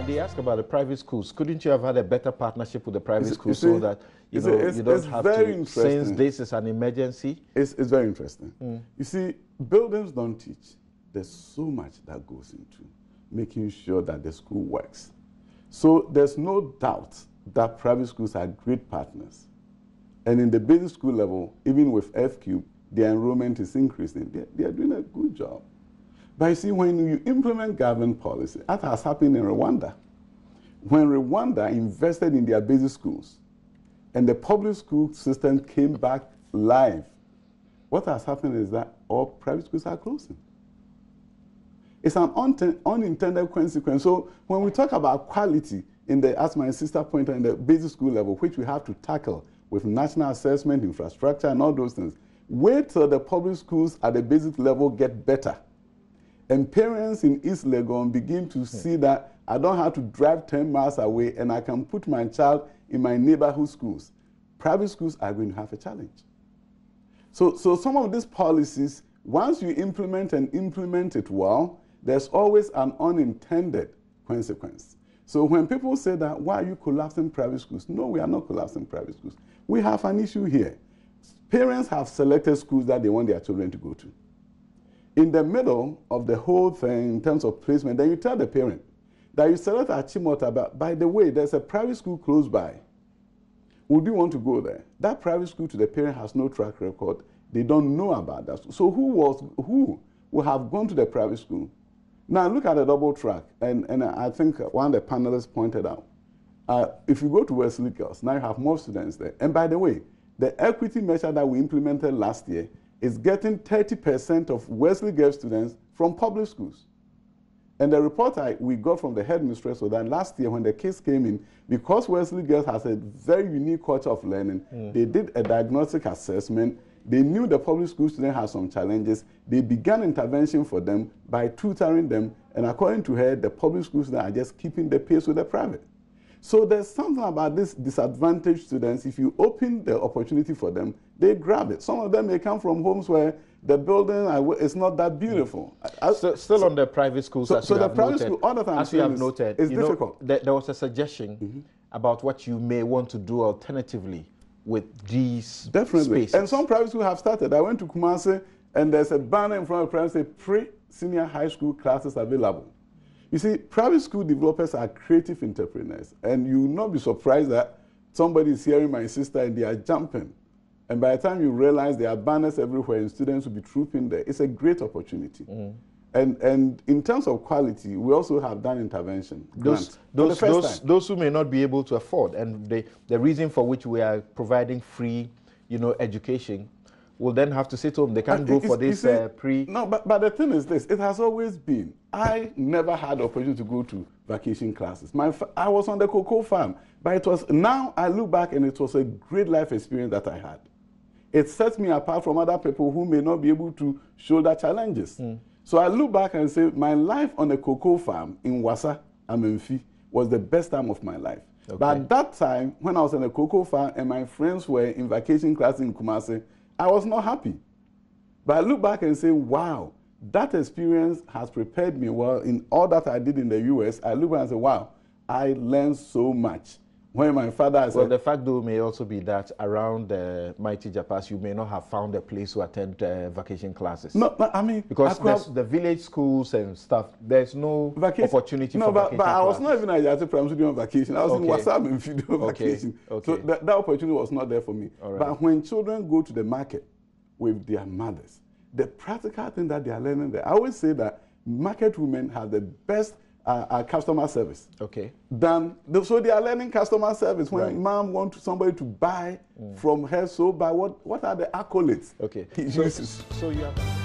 And they ask about the private schools. Couldn't you have had a better partnership with the private schools so that you don't have to, since this is an emergency? It's very interesting. You see, buildings don't teach. There's so much that goes into making sure that the school works. So there's no doubt that private schools are great partners. And in the basic school level, even with FQ, their enrollment is increasing. They are doing a good job. But you see, when you implement government policy, that has happened in Rwanda. When Rwanda invested in their basic schools and the public school system came back live, what has happened is that all private schools are closing. It's an unintended consequence. So when we talk about quality, as my sister pointed out, in the basic school level, which we have to tackle with national assessment, infrastructure, and all those things, wait till the public schools at the basic level get better. And parents in East Legon begin to see that I don't have to drive 10 miles away and I can put my child in my neighborhood schools. Private schools are going to have a challenge. So some of these policies, once you implement it well, there's always an unintended consequence. So when people say that, why are you collapsing private schools? No, we are not collapsing private schools. We have an issue here. Parents have selected schools that they want their children to go to. In the middle of the whole thing, in terms of placement, then you tell the parent that you select Achimota, but by the way, there's a private school close by. Would you want to go there? That private school to the parent has no track record. They don't know about that. So who would have gone to the private school? Now look at the double track, and I think one of the panelists pointed out, if you go to Wesley Girls, now you have more students there. And by the way, the equity measure that we implemented last year is getting 30% of Wesley Girls students from public schools. And the report we got from the headmistress was that last year when the case came in, because Wesley Girls has a very unique culture of learning, they did a diagnostic assessment. They knew the public school students had some challenges. They began intervention for them by tutoring them. And according to her, the public school students are just keeping the pace with the private. So there's something about these disadvantaged students. If you open the opportunity for them, they grab it. Some of them may come from homes where the building is not that beautiful. Still on the private schools, as you have noted, it's difficult. There was a suggestion about what you may want to do alternatively with these spaces. And some private schools have started. I went to Kumasi, and there's a banner in front of the private say pre-senior high school classes available. You see, private school developers are creative entrepreneurs, and you will not be surprised that somebody is hearing my sister and they are jumping. And by the time you realize there are banners everywhere and students will be trooping there, it's a great opportunity. And in terms of quality, we also have done intervention. Those who may not be able to afford, and the reason for which we are providing free, education, will then have to sit home. They can't go for this pre. No, but the thing is this: it has always been. I never had the opportunity to go to vacation classes. I was on the cocoa farm, but it was. Now I look back, and it was a great life experience that I had. It sets me apart from other people who may not be able to shoulder challenges. So I look back and say, my life on a cocoa farm in Wassa, Amenfi, was the best time of my life. Okay. But at that time, when I was on a cocoa farm and my friends were in vacation class in Kumasi, I was not happy. But I look back and say, wow, that experience has prepared me well in all that I did in the US. I look back and say, wow, I learned so much. When my father said... Well, the fact though may also be that around the mighty Japas, you may not have found a place to attend vacation classes. No, I mean... Because the village schools and stuff, there's no opportunity for vacation but I was not even at Yate Primary School on vacation. I was in Wassam and Fido on vacation. So that opportunity was not there for me. Right. But when children go to the market with their mothers, the practical thing that they are learning there, I always say that market women have the best customer service. So they are learning customer service. When mom wants somebody to buy from her, so by what are the accolades? Okay. He uses. So you have...